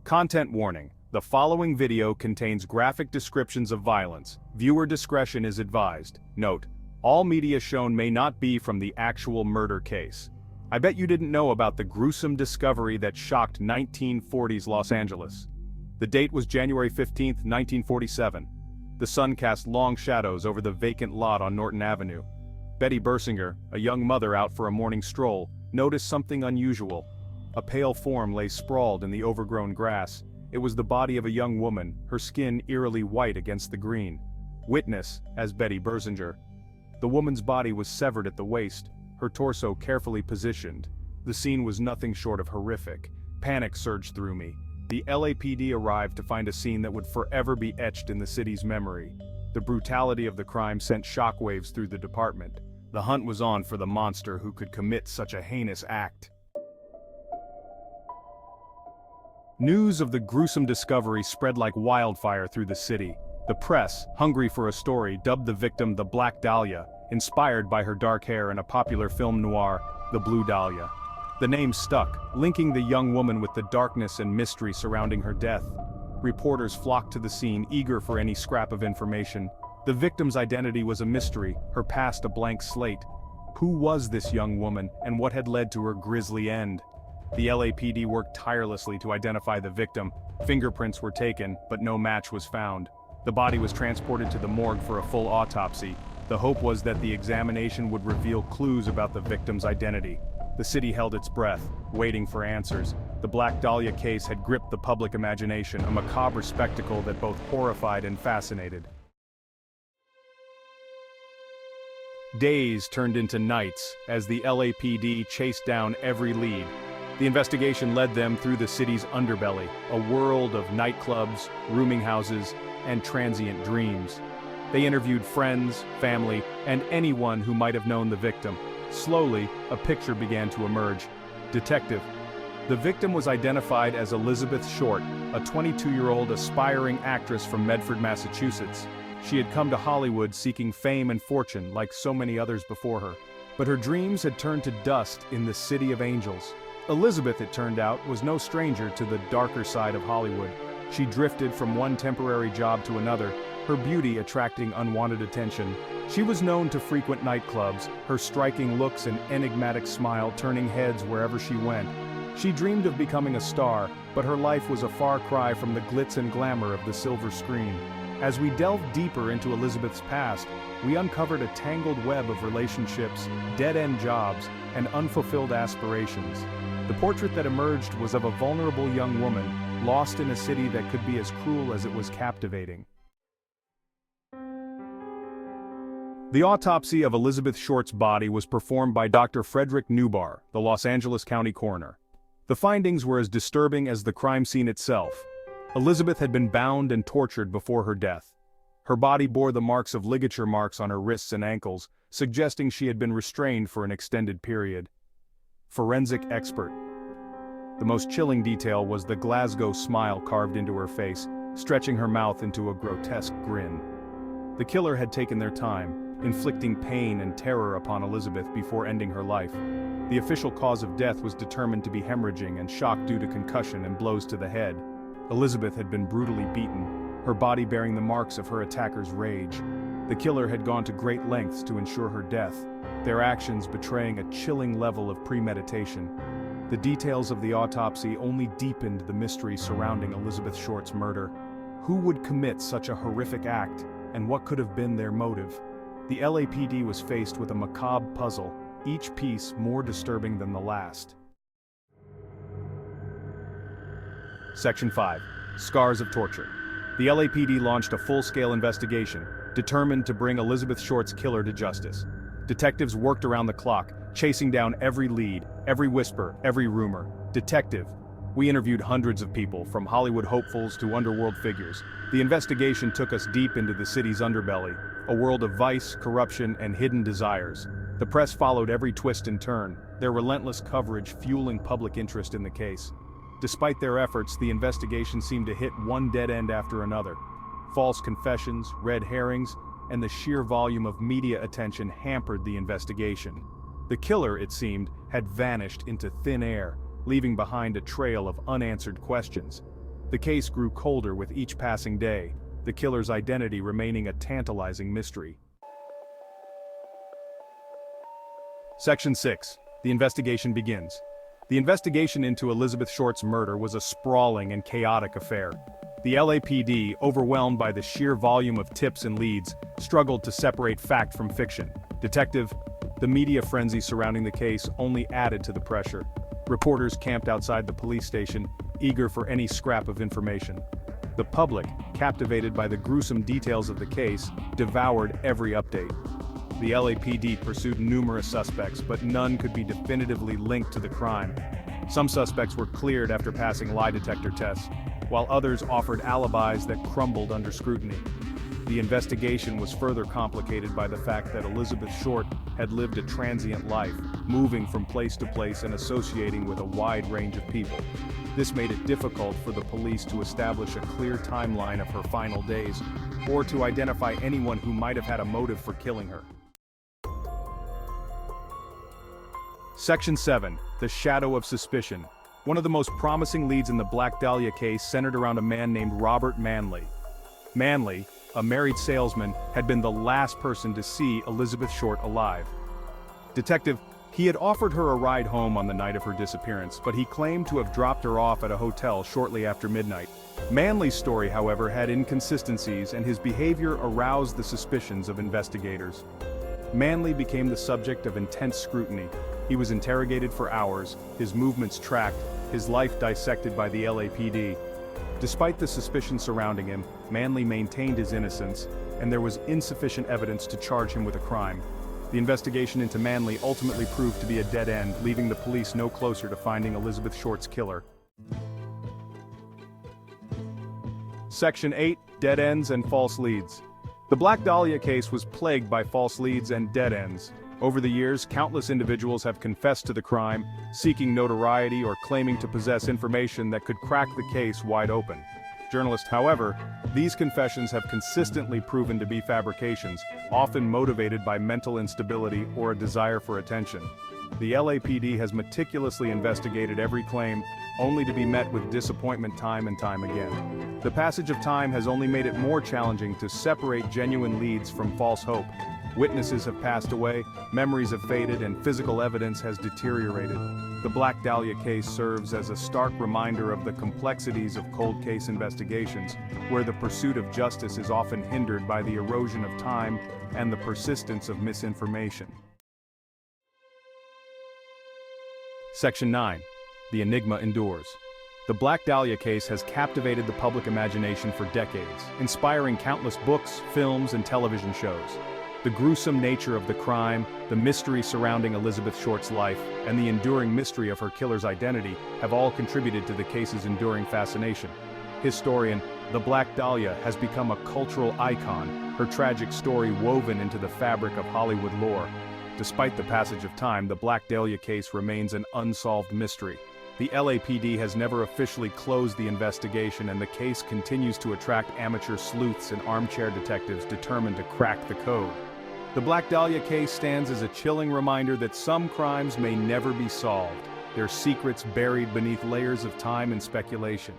Content warning. The following video contains graphic descriptions of violence. Viewer discretion is advised. Note, all media shown may not be from the actual murder case. I bet you didn't know about the gruesome discovery that shocked 1940s Los Angeles. The date was January 15, 1947. The sun cast long shadows over the vacant lot on Norton Avenue. Betty Bersinger, a young mother out for a morning stroll, noticed something unusual. A pale form lay sprawled in the overgrown grass. It was the body of a young woman, her skin eerily white against the green. Witness, as Betty Bersinger. The woman's body was severed at the waist, her torso carefully positioned. The scene was nothing short of horrific. Panic surged through me. The LAPD arrived to find a scene that would forever be etched in the city's memory. The brutality of the crime sent shockwaves through the department. The hunt was on for the monster who could commit such a heinous act. News of the gruesome discovery spread like wildfire through the city. The press, hungry for a story, dubbed the victim the Black Dahlia, inspired by her dark hair in a popular film noir, The Blue Dahlia. The name stuck, linking the young woman with the darkness and mystery surrounding her death. Reporters flocked to the scene, eager for any scrap of information. The victim's identity was a mystery, her past a blank slate. Who was this young woman, and what had led to her grisly end? The LAPD worked tirelessly to identify the victim. Fingerprints were taken, but no match was found. The body was transported to the morgue for a full autopsy. The hope was that the examination would reveal clues about the victim's identity. The city held its breath, waiting for answers. The Black Dahlia case had gripped the public imagination, a macabre spectacle that both horrified and fascinated. Days turned into nights as the LAPD chased down every lead. The investigation led them through the city's underbelly, a world of nightclubs, rooming houses, and transient dreams. They interviewed friends, family, and anyone who might have known the victim. Slowly, a picture began to emerge. Detective. The victim was identified as Elizabeth Short, a 22-year-old aspiring actress from Medford, Massachusetts. She had come to Hollywood seeking fame and fortune like so many others before her. But her dreams had turned to dust in the City of Angels. Elizabeth, it turned out, was no stranger to the darker side of Hollywood. She drifted from one temporary job to another, her beauty attracting unwanted attention. She was known to frequent nightclubs, her striking looks and enigmatic smile turning heads wherever she went. She dreamed of becoming a star, but her life was a far cry from the glitz and glamour of the silver screen. As we delved deeper into Elizabeth's past, we uncovered a tangled web of relationships, dead-end jobs, and unfulfilled aspirations. The portrait that emerged was of a vulnerable young woman, lost in a city that could be as cruel as it was captivating. The autopsy of Elizabeth Short's body was performed by Dr. Frederick Newbar, the Los Angeles County coroner. The findings were as disturbing as the crime scene itself. Elizabeth had been bound and tortured before her death. Her body bore the marks of ligature marks on her wrists and ankles, suggesting she had been restrained for an extended period. Forensic expert. The most chilling detail was the Glasgow smile carved into her face, stretching her mouth into a grotesque grin. The killer had taken their time, inflicting pain and terror upon Elizabeth before ending her life. The official cause of death was determined to be hemorrhaging and shock due to concussion and blows to the head. Elizabeth had been brutally beaten, her body bearing the marks of her attacker's rage. The killer had gone to great lengths to ensure her death, their actions betraying a chilling level of premeditation. The details of the autopsy only deepened the mystery surrounding Elizabeth Short's murder. Who would commit such a horrific act, and what could have been their motive? The LAPD was faced with a macabre puzzle, each piece more disturbing than the last. Section 5. Scars of Torture. The LAPD launched a full-scale investigation, determined to bring Elizabeth Short's killer to justice. Detectives worked around the clock, chasing down every lead, every whisper, every rumor. Detective. We interviewed hundreds of people, from Hollywood hopefuls to underworld figures. The investigation took us deep into the city's underbelly, a world of vice, corruption, and hidden desires. The press followed every twist and turn, their relentless coverage fueling public interest in the case. Despite their efforts, the investigation seemed to hit one dead end after another. False confessions, red herrings, and the sheer volume of media attention hampered the investigation. The killer, it seemed, had vanished into thin air, leaving behind a trail of unanswered questions. The case grew colder with each passing day, the killer's identity remaining a tantalizing mystery. Section 6. The investigation begins. The investigation into Elizabeth Short's murder was a sprawling and chaotic affair. The LAPD, overwhelmed by the sheer volume of tips and leads, struggled to separate fact from fiction. The media frenzy surrounding the case only added to the pressure. Reporters camped outside the police station, eager for any scrap of information. The public, captivated by the gruesome details of the case, devoured every update. The LAPD pursued numerous suspects, but none could be definitively linked to the crime. Some suspects were cleared after passing lie detector tests, while others offered alibis that crumbled under scrutiny. The investigation was further complicated by the fact that Elizabeth Short had lived a transient life, moving from place to place and associating with a wide range of people. This made it difficult for the police to establish a clear timeline of her final days, or to identify anyone who might have had a motive for killing her. Section 7. The Shadow of Suspicion. One of the most promising leads in the Black Dahlia case centered around a man named Robert Manley. Manley, a married salesman, had been the last person to see Elizabeth Short alive. He had offered her a ride home on the night of her disappearance, but he claimed to have dropped her off at a hotel shortly after midnight. Manley's story, however, had inconsistencies, and his behavior aroused the suspicions of investigators. Manley became the subject of intense scrutiny. He was interrogated for hours, his movements tracked, his life dissected by the LAPD. Despite the suspicion surrounding him, Manley maintained his innocence, and there was insufficient evidence to charge him with a crime. The investigation into Manley ultimately proved to be a dead end, leaving the police no closer to finding Elizabeth Short's killer. Section 8. Dead ends and false leads. The Black Dahlia case was plagued by false leads and dead ends. Over the years, countless individuals have confessed to the crime, seeking notoriety or claiming to possess information that could crack the case wide open. However, these confessions have consistently proven to be fabrications, often motivated by mental instability or a desire for attention. The LAPD has meticulously investigated every claim, only to be met with disappointment time and time again. The passage of time has only made it more challenging to separate genuine leads from false hope. Witnesses have passed away, memories have faded, and physical evidence has deteriorated. The Black Dahlia case serves as a stark reminder of the complexities of cold case investigations, where the pursuit of justice is often hindered by the erosion of time and the persistence of misinformation. Section 9. The Enigma Endures. The Black Dahlia case has captivated the public imagination for decades, inspiring countless books, films, and television shows. The gruesome nature of the crime, the mystery surrounding Elizabeth Short's life, and the enduring mystery of her killer's identity have all contributed to the case's enduring fascination. Historian, the Black Dahlia has become a cultural icon, her tragic story woven into the fabric of Hollywood lore. Despite the passage of time, the Black Dahlia case remains an unsolved mystery. The LAPD has never officially closed the investigation, and the case continues to attract amateur sleuths and armchair detectives determined to crack the code. The Black Dahlia case stands as a chilling reminder that some crimes may never be solved, their secrets buried beneath layers of time and speculation.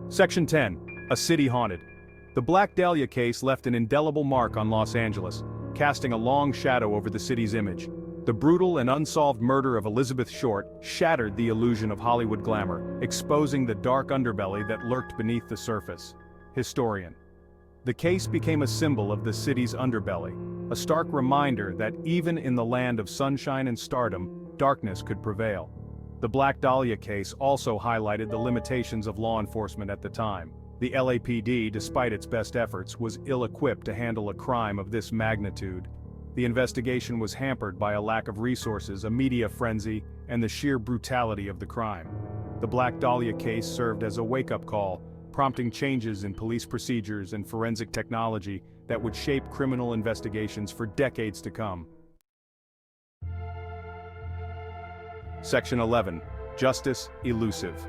Section 10. A City Haunted. The Black Dahlia case left an indelible mark on Los Angeles, casting a long shadow over the city's image. The brutal and unsolved murder of Elizabeth Short shattered the illusion of Hollywood glamour, exposing the dark underbelly that lurked beneath the surface. Historian. The case became a symbol of the city's underbelly, a stark reminder that even in the land of sunshine and stardom, darkness could prevail. The Black Dahlia case also highlighted the limitations of law enforcement at the time. The LAPD, despite its best efforts, was ill-equipped to handle a crime of this magnitude. The investigation was hampered by a lack of resources, a media frenzy, and the sheer brutality of the crime. The Black Dahlia case served as a wake-up call, prompting changes in police procedures and forensic technology that would shape criminal investigations for decades to come. Section 11. Justice Elusive.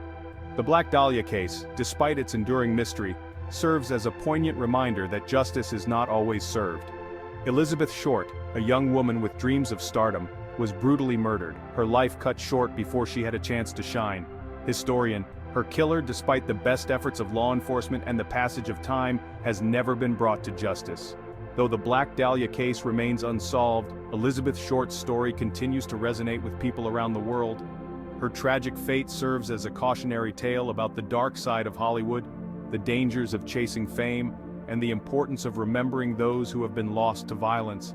The Black Dahlia case, despite its enduring mystery, serves as a poignant reminder that justice is not always served. Elizabeth Short, a young woman with dreams of stardom, was brutally murdered, her life cut short before she had a chance to shine. Historian, her killer, despite the best efforts of law enforcement and the passage of time, has never been brought to justice. Though the Black Dahlia case remains unsolved, Elizabeth Short's story continues to resonate with people around the world. Her tragic fate serves as a cautionary tale about the dark side of Hollywood, the dangers of chasing fame, and the importance of remembering those who have been lost to violence.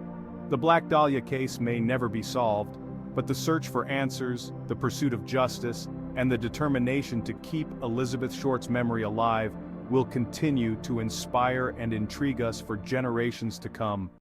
The Black Dahlia case may never be solved, but the search for answers, the pursuit of justice, and the determination to keep Elizabeth Short's memory alive will continue to inspire and intrigue us for generations to come.